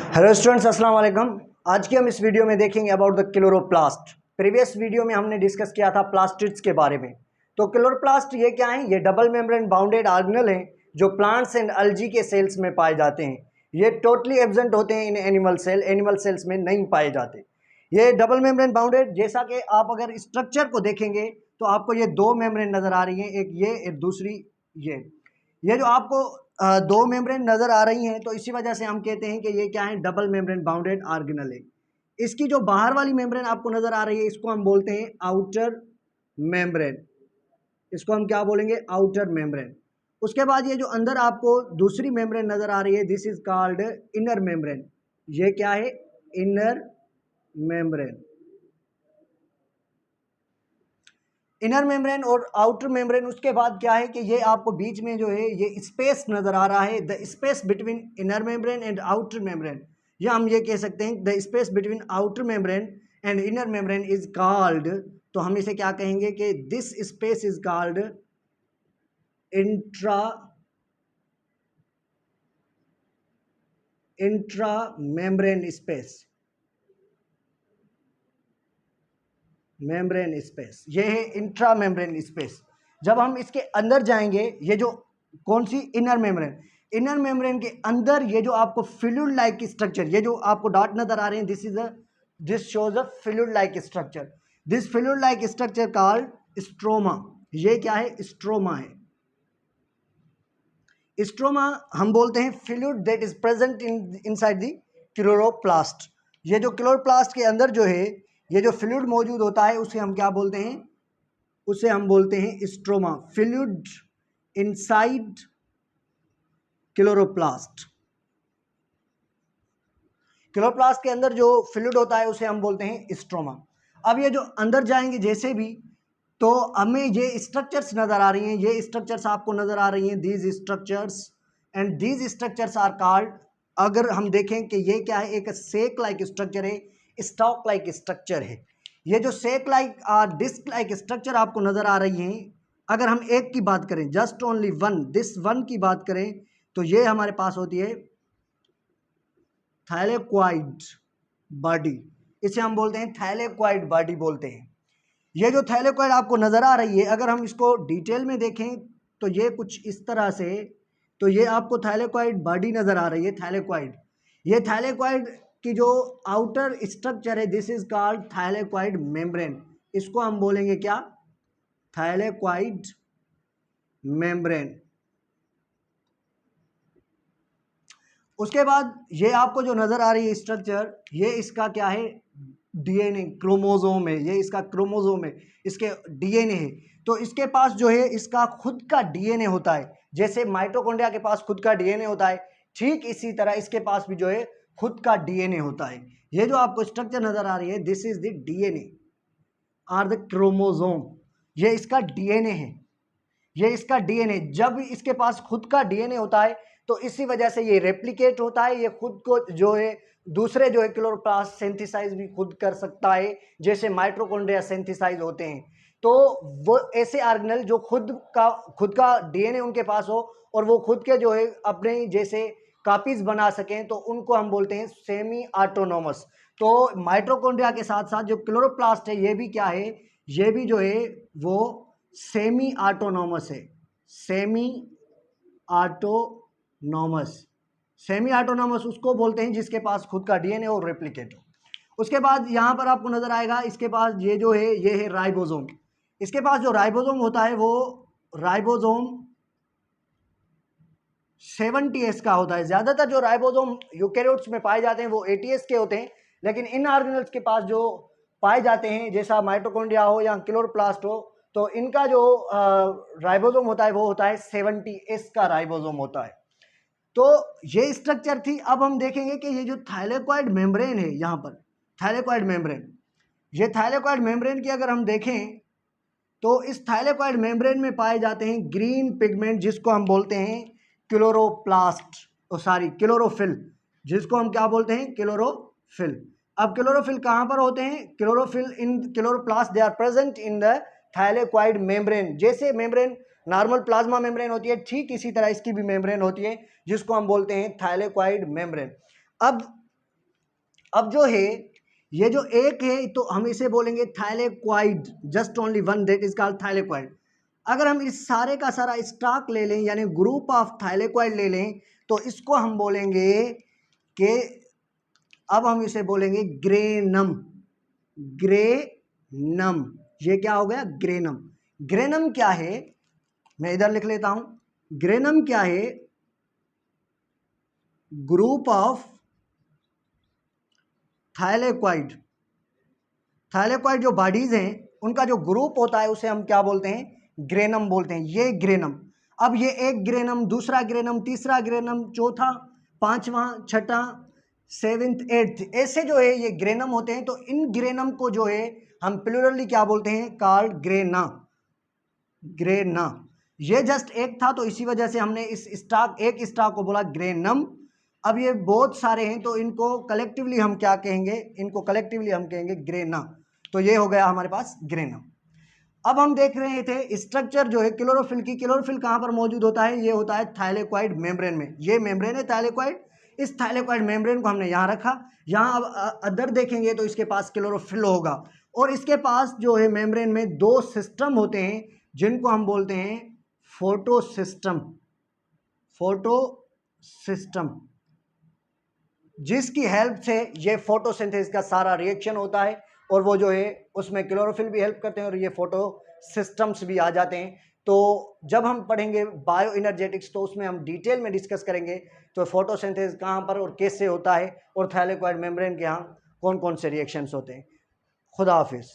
Hello students, अस्सलाम वालेकुम। आज की हम इस वीडियो में देखेंगे about the chloroplast. Previous video में हमने डिस्कस किया था प्लास्टिड्स के बारे में। तो क्लोरोप्लास्ट ये क्या है? ये डबल मेम्ब्रेन बाउंडेड ऑर्गेनेल हैं जो प्लांट्स एंड अल्गी के सेल्स में पाए जाते हैं। ये टोटली एब्सेंट होते हैं इन एनिमल सेल्स में नहीं पाए जाते। ये डबल मेम्ब्रेन बाउंडेड, जैसा कि आप अगर स्ट्रक्चर को देखेंगे तो आपको ये दो मेम्ब्रेन नज़र आ रही हैं, एक ये एक दूसरी ये जो आपको दो मेम्ब्रेन नज़र आ रही हैं, तो इसी वजह से हम कहते हैं कि ये क्या है? डबल मेम्ब्रेन बाउंडेड ऑर्गेनेल है। इसकी जो बाहर वाली मेम्ब्रेन आपको नज़र आ रही है, इसको हम बोलते हैं आउटर मेम्ब्रेन। इसको हम क्या बोलेंगे? Outer membrane. उसके बाद ये जो अंदर आपको दूसरी मेम्ब्रेन नज़र आ रही है, this is called inner membrane. ये क्या है? Inner membrane. इनर मेम्ब्रेन और आउटर मेम्ब्रेन। उसके बाद क्या है कि ये आपको बीच में जो है ये स्पेस नज़र आ रहा है, the space between inner membrane and outer membrane, या हम ये कह सकते हैं the space between outer membrane and inner membrane is called, तो हम इसे क्या कहेंगे कि this space is called intra membrane space. Membrane space ये है इंट्रा मेम्ब्रेन स्पेस। जब हम इसके अंदर जाएंगे, ये जो कौन सी इनर मेम्ब्रेन के अंदर ये जो आपको फ्लूइड लाइक स्ट्रक्चर, ये जो आपको डॉट नजर आ रहे हैं, this shows a fluid like structure. This fluid like structure called stroma. ये क्या है? स्ट्रोमा है। स्ट्रोमा हम बोलते हैं fluid that is present inside the chloroplast. ये जो क्लोरोप्लास्ट के अंदर जो है ये जो फ्लूइड मौजूद होता है, उसे हम क्या बोलते हैं? उसे हम बोलते हैं stroma. Fluid inside chloroplast. Chloroplast के अंदर जो फ्लूइड होता है उसे हम बोलते हैं स्ट्रोमा। अब ये जो अंदर जाएंगे जैसे भी, तो हमें ये स्ट्रक्चर्स नजर आ रही हैं, ये स्ट्रक्चर्स आपको नजर आ रही हैं, these structures and these structures are called, अगर हम देखें कि ये क्या है, एक सेक लाइक स्ट्रक्चर है, स्टॉक लाइक स्ट्रक्चर है। ये जो sac like disc like structure आपको नजर आ रही हैं, अगर हम एक की बात करें, just only one, this one की बात करें, तो ये हमारे पास होती है थैलेक्वाइड बॉडी। इसे हम बोलते हैं थैलेक्वाइड बॉडी बोलते हैं। ये जो थैलेक्वाइड आपको नज़र आ रही है, अगर हम इसको डिटेल में देखें तो ये कुछ इस तरह से, तो ये आपको थैलेक्वाइड बॉडी नज़र आ रही है, थैलेक्वाइड। ये थैलेक्वाइड की जो आउटर स्ट्रक्चर है, this is called thylakoid membrane. इसको हम बोलेंगे क्या? Thylakoid membrane. उसके बाद ये आपको जो नज़र आ रही है स्ट्रक्चर, ये इसका क्या है? डीएनए, क्रोमोसोम है। ये इसका क्रोमोसोम है, इसके डीएनए है। तो इसके पास जो है इसका खुद का डीएनए होता है। जैसे माइटोकॉन्ड्रिया के पास खुद का डीएनए होता है, ठीक इसी तरह इसके पास भी जो है खुद का डीएनए होता है। ये जो आपको स्ट्रक्चर नज़र आ रही है, this is the DNA are the chromosome. ये इसका डीएनए है। ये इसका डीएनए, जब इसके पास खुद का डीएनए होता है तो इसी वजह से ये रेप्लिकेट होता है, ये खुद को जो है दूसरे जो है क्लोरोप्लास्ट सिंथेसाइज भी खुद कर सकता है, जैसे माइटोकॉन्ड्रिया सिंथेसाइज होते हैं। तो वो ऐसे ऑर्गेनेल जो खुद का डीएनए उनके पास हो और वो खुद के जो है अपने जैसे कॉपीज बना सकें, तो उनको हम बोलते हैं सेमी ऑटोनोमस। तो माइटोकॉन्ड्रिया के साथ साथ जो क्लोरोप्लास्ट है, ये भी क्या है? ये भी जो है वो सेमी ऑटोनोमस है। Semi autonomous. सेमी ऑटोनोमस उसको बोलते हैं जिसके पास खुद का डीएनए और रेप्लिकेट हो। उसके बाद यहाँ पर आपको नजर आएगा, इसके पास ये जो है ये है राइबोसोम। इसके पास जो राइबोसोम होता है वो राइबोसोम 70s का होता है। ज्यादातर जो राइबोसोम यूकेरियोट्स में पाए जाते हैं वो 80s के होते हैं, लेकिन इन ऑर्गेनेल्स के पास जो पाए जाते हैं, जैसा माइटोकॉन्ड्रिया हो या क्लोरोप्लास्ट हो, तो इनका जो राइबोसोम होता है वो होता है 70s का राइबोसोम होता है। तो ये स्ट्रक्चर थी। अब हम देखेंगे कि ये जो थैलेक्वाइड मेम्ब्रेन है, यहाँ पर थैलेक्वाइड मेम्ब्रेन, ये थैलेक्वाइड मेम्ब्रेन की अगर हम देखें तो इस थैलेक्वाइड मेम्ब्रेन में पाए जाते हैं ग्रीन पिगमेंट, जिसको हम बोलते हैं क्लोरोप्लास्ट, क्लोरोफिल, जिसको हम क्या बोलते हैं? क्लोरोफिल। अब क्लोरोफिल कहाँ पर होते हैं? Chlorophyll in chloroplast they are present in the thylakoid membrane. जैसे मेम्ब्रेन नॉर्मल प्लाज्मा मेम्ब्रेन होती है, ठीक इसी तरह इसकी भी मेम्ब्रेन होती है, जिसको हम बोलते हैं थैलेक्वाइड मेम्ब्रेन। अब अब जो है ये जो एक है तो हम इसे बोलेंगे thylakoid, just only one, that is called thylakoid. अगर हम इस सारे का सारा स्टॉक ले लें यानी ग्रुप ऑफ थाइलेक्वाइड ले लें तो इसको हम बोलेंगे कि अब हम इसे बोलेंगे ग्रेनम। ग्रेनम, ये क्या हो गया? ग्रेनम। ग्रेनम क्या है? मैं इधर लिख लेता हूं। ग्रेनम क्या है? Group of thylakoid. थाइलेक्वाइड जो बॉडीज हैं उनका जो ग्रुप होता है उसे हम क्या बोलते हैं? ग्रेनम बोलते हैं। ये ग्रेनम, अब ये एक ग्रेनम, दूसरा ग्रेनम, तीसरा ग्रेनम, चौथा, पांचवा, छठा, सेवेंथ, एट्थ, ऐसे जो है ये ग्रेनम होते हैं। तो इन ग्रेनम को जो है हम प्लूरली क्या बोलते हैं? Called grana. ग्रेना, ये जस्ट एक था तो इसी वजह से हमने इस स्टॉक, एक स्टॉक को बोला ग्रेनम। अब ये बहुत सारे हैं तो इनको कलेक्टिवली हम क्या कहेंगे? इनको कलेक्टिवली हम कहेंगे ग्रेना। तो ये हो गया हमारे पास ग्रेनम। अब हम देख रहे थे स्ट्रक्चर जो है क्लोरोफिल की। क्लोरोफिल कहाँ पर मौजूद होता है? ये होता है थाइलेक्वाइड मेम्ब्रेन में। ये मेम्ब्रेन है थाइलेक्वाइड, इस थाइलेक्वाइड मेम्ब्रेन को हमने यहाँ रखा। यहाँ अब अदर देखेंगे तो इसके पास क्लोरोफिल होगा और इसके पास जो है मेम्ब्रेन में दो सिस्टम होते हैं जिनको हम बोलते हैं फोटो सिस्टम। फोटो सिस्टम, जिसकी हेल्प से ये फोटोसिंथेसिस का सारा रिएक्शन होता है और वो जो है उसमें क्लोरोफिल भी हेल्प करते हैं और ये फोटो सिस्टम्स भी आ जाते हैं। तो जब हम पढ़ेंगे बायो इनर्जेटिक्स तो उसमें हम डिटेल में डिस्कस करेंगे तो फोटोसिंथेसिस कहाँ पर और कैसे होता है और थाइलेक्वाइड मेम्ब्रेन के यहाँ कौन कौन से रिएक्शंस होते हैं। खुदा हाफिज़।